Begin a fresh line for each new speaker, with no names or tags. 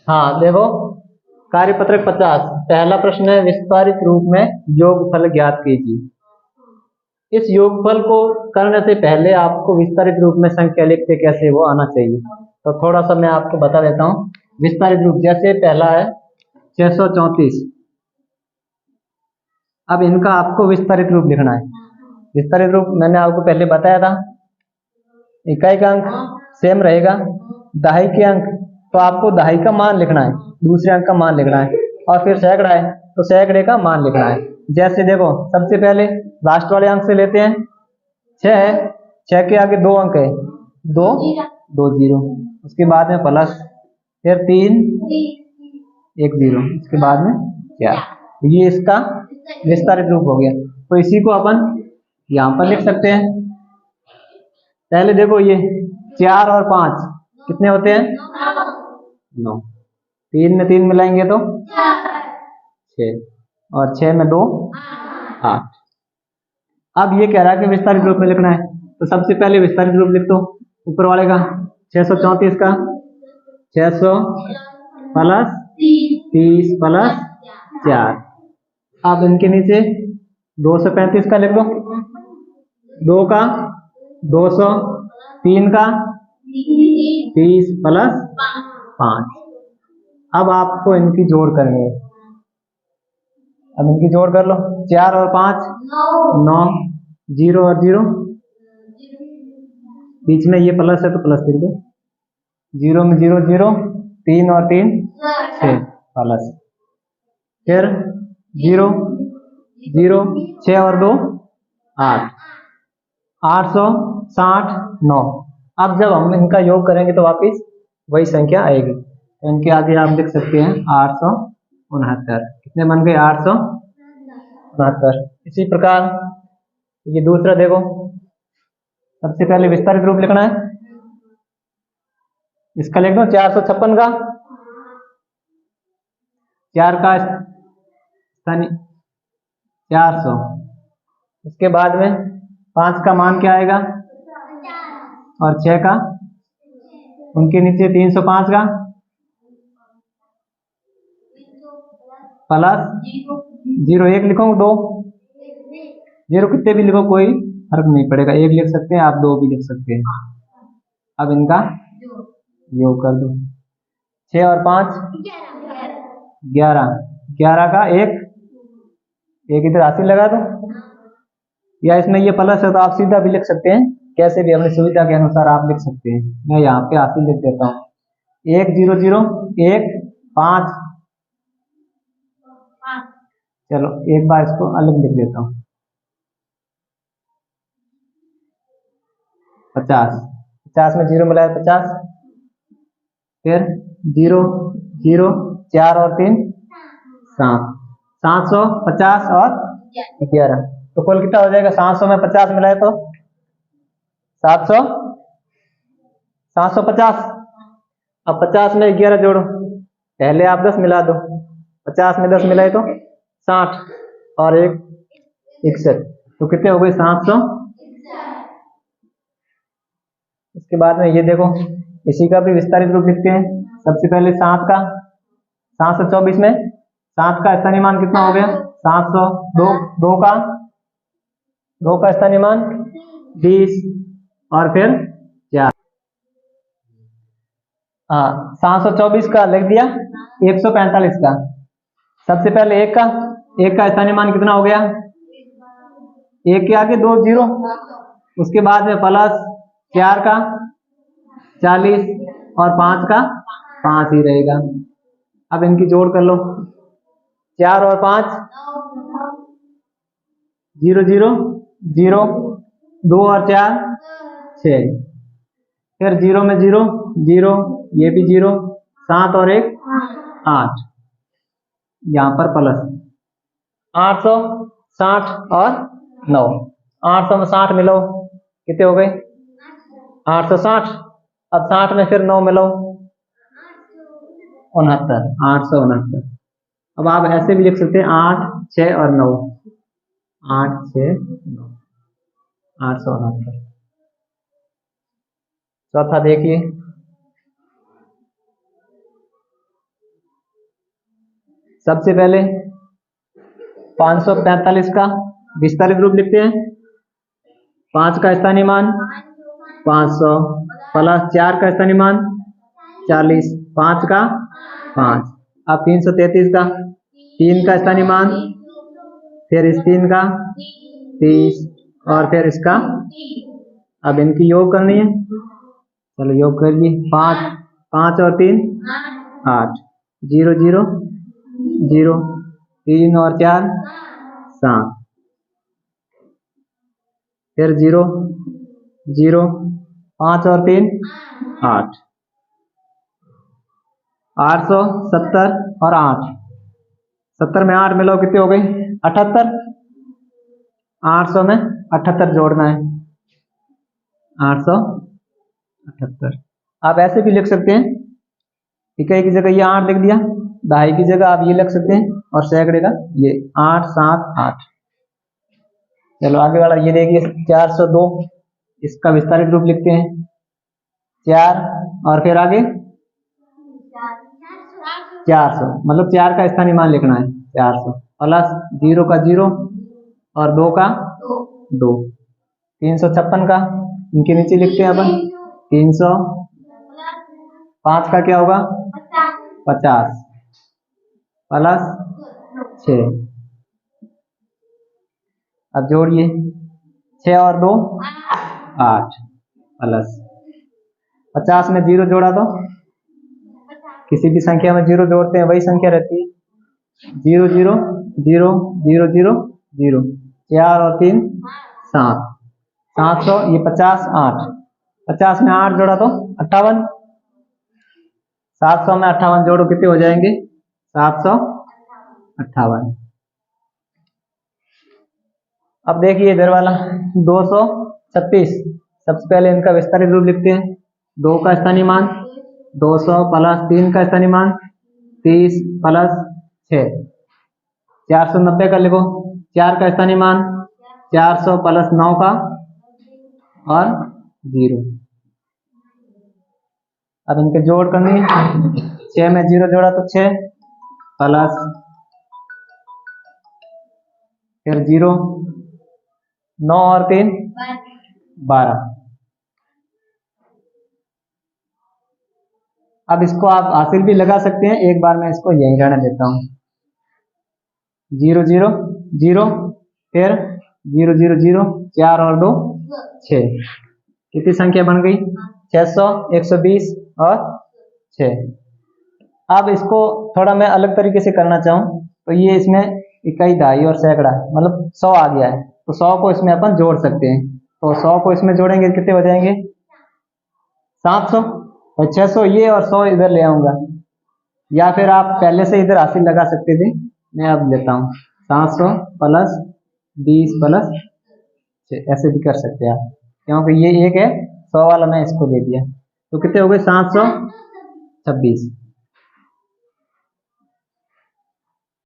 हाँ देखो, कार्यपत्रक 50 पहला प्रश्न है, विस्तारित रूप में योगफल ज्ञात कीजिए। इस योगफल को करने से पहले आपको विस्तारित रूप में संख्या लिखते कैसे वो आना चाहिए। तो थोड़ा सा मैं आपको बता देता हूँ विस्तारित रूप। जैसे पहला है 634, अब इनका आपको विस्तारित रूप लिखना है। विस्तारित रूप मैंने आपको पहले बताया था, इकाई का अंक सेम रहेगा, दहाई के अंक तो आपको दहाई का मान लिखना है, दूसरे अंक का मान लिखना है, और फिर सैकड़ा है तो सैकड़े का मान लिखना है। जैसे देखो, सबसे पहले लास्ट वाले अंक से लेते हैं। 6 है, 6 के आगे 2 अंक है, 2 2 जीरो, उसके बाद में प्लस, फिर 3 1 जीरो, उसके बाद में 4। ये इसका विस्तारित रूप हो गया। तो इसी को अपन यहाँ पर लिख सकते हैं। पहले देखो, ये 4 और 5 कितने होते हैं? 9। 3 में 3 मिलाएंगे तो 6, और 6 में 2 8। अब ये कह रहा है कि विस्तारित रूप में लिखना है, तो सबसे पहले विस्तारित रूप लिख दो ऊपर वाले का। 634 का 600 प्लस 30 प्लस 4। अब इनके नीचे 235 का लिख दो, 2 का 200, 3 का 30 प्लस 5। अब आपको इनकी जोड़ करनी है। अब इनकी जोड़ कर लो, 4 और 5 9, 0 और 0, बीच में ये प्लस है तो प्लस लिख दो, 0 में 0 0, 3 और 3 6 प्लस, फिर 0 0, 6 और 2 8, 860 9। अब जब हम इनका योग करेंगे तो वापिस वही संख्या आएगी। तो इनके आगे आप लिख सकते हैं 869। कितने बन गए? 869। इसी प्रकार ये दूसरा देखो, सबसे पहले विस्तारित रूप लिखना है। इसका लिख दो 456 का 4 का स्थानीय 400, उसके बाद में 5 का मान क्या आएगा, और 6 का, उनके नीचे 305 का प्लस 0 1 लिखो, 2 0 कितने भी लिखो कोई फर्क नहीं पड़ेगा, 1 लिख सकते हैं आप, 2 भी लिख सकते हैं। अब इनका योग कर दो, 6 और 5 11, 11 का एक इधर हासिल लगा दो, या इसमें ये प्लस है तो आप सीधा भी लिख सकते हैं, कैसे भी अपनी सुविधा के अनुसार आप लिख सकते हैं। मैं यहाँ पे हासिल लिख देता हूँ, 1 0 0 1 5। चलो एक बार इसको अलग लिख देता हूँ, 50, 50 में 0 मिलाया 50, फिर 0 0, 4 और 3 7, 750 और 11, तो कुल कितना हो जाएगा? 700 में 50 मिलाए तो 700 750। अब 50 में 11 जोड़ो, पहले आप 10 मिला दो, 50 में 10 मिलाए तो 60, और 1 61, तो कितने हो गए? 700। इसके बाद में ये देखो, इसी का भी विस्तारित रूप लिखते हैं। सबसे पहले 7 का 724 में 7 का स्थानीय मान कितना हो गया? 700। 2 का स्थानीय मान 20, और फिर 4। हाँ, 724 का लिख दिया, 145 का। सबसे पहले 1 का स्थानीय मान कितना हो गया? 1 के आगे 2 0, उसके बाद में प्लस 4 का 40, और 5 का 5 ही रहेगा। अब इनकी जोड़ कर लो, 4 और 5 0 0 0, 2 और 4 6, फिर 0 में 0 0, ये भी 0, 7 और 1 8, यहाँ पर प्लस 860 और 9, 800 में 60 मिलो, कितने हो गए? 860। अब 60 में फिर 9 मिलो, 69, 869। अब आप ऐसे भी लिख सकते हैं 8 6 और 9, 8 6 9, 869। चौथा देखिए, सबसे पहले 545 का विस्तारित रूप लिखते हैं। 5 का स्थानीय मान 500 प्लस 4 का स्थानीय मान 40, 5 का 5। अब 333 का 3 का स्थानीय मान, फिर इस 3 का 30 और फिर इसका। अब इनकी योग करनी है, चलो योग करिए। 5 5 और 3 8, 0 0 0, 3 और 4 7, फिर 0 0, 5 और 3 8, 870 और 8, 70 में 8 मिलाओ कितने हो गए 78। 800 में 78 जोड़ना है, 878। आप ऐसे भी लिख सकते हैं, इकाई की जगह ये 8 लिख दिया, दहाई की जगह आप ये लिख सकते हैं और सैकड़े का ये 8 7 8। चलो आगे वाला ये देखिए 402, इसका विस्तारित रूप लिखते हैं। 4 और फिर आगे 400, मतलब 4 का स्थानीय मान लिखना है 400 प्लस 0 का 0 और 2 का 2। 356 का इनके नीचे लिखते हैं अपन 300, 5 का क्या होगा 50 प्लस 6। अब जोड़िए 6 और 2 8 प्लस 50 में 0 जोड़ा तो किसी भी संख्या में 0 जोड़ते हैं वही संख्या रहती है। 0 0 0 0 0 0, 4 और 3 7, 700 ये 50 8, 50 में 8 जोड़ा तो 58। 700 में 58 जोड़ो कितने हो जाएंगे 758। अब देखिए इधर वाला 236, सबसे पहले इनका विस्तारित रूप लिखते हैं। 2 का स्थानीय मान 200 प्लस 3 का स्थानीय मान 30 प्लस 6, 490 का लिखो। 4 का स्थानीय मान 400 प्लस 9 का और 0। अब इनके जोड़ करनी है, 6 में 0 जोड़ा तो 6 प्लस फिर 0, 9 और 3 12। अब इसको आप हासिल भी लगा सकते हैं, एक बार मैं इसको यहीं रहने देता हूँ। 0 0 0 फिर 0 0 0, 4 और 2 6, कितनी संख्या बन गई 600, 120 और 6। अब इसको थोड़ा मैं अलग तरीके से करना चाहूँ तो ये इसमें इकाई दहाई और सैकड़ा मतलब 100 आ गया है, तो 100 को इसमें अपन जोड़ सकते हैं। तो 100 को इसमें जोड़ेंगे कितने हो जाएंगे 700 और 600 ये और 100 इधर ले आऊंगा, या फिर आप पहले से इधर हासिल लगा सकते थे। मैं अब लेता हूँ 700 प्लस 20 प्लस 6, ऐसे भी कर सकते हैं आप, क्योंकि ये एक है 100 वाला मैं इसको दे दिया। तो कितने हो गए 726।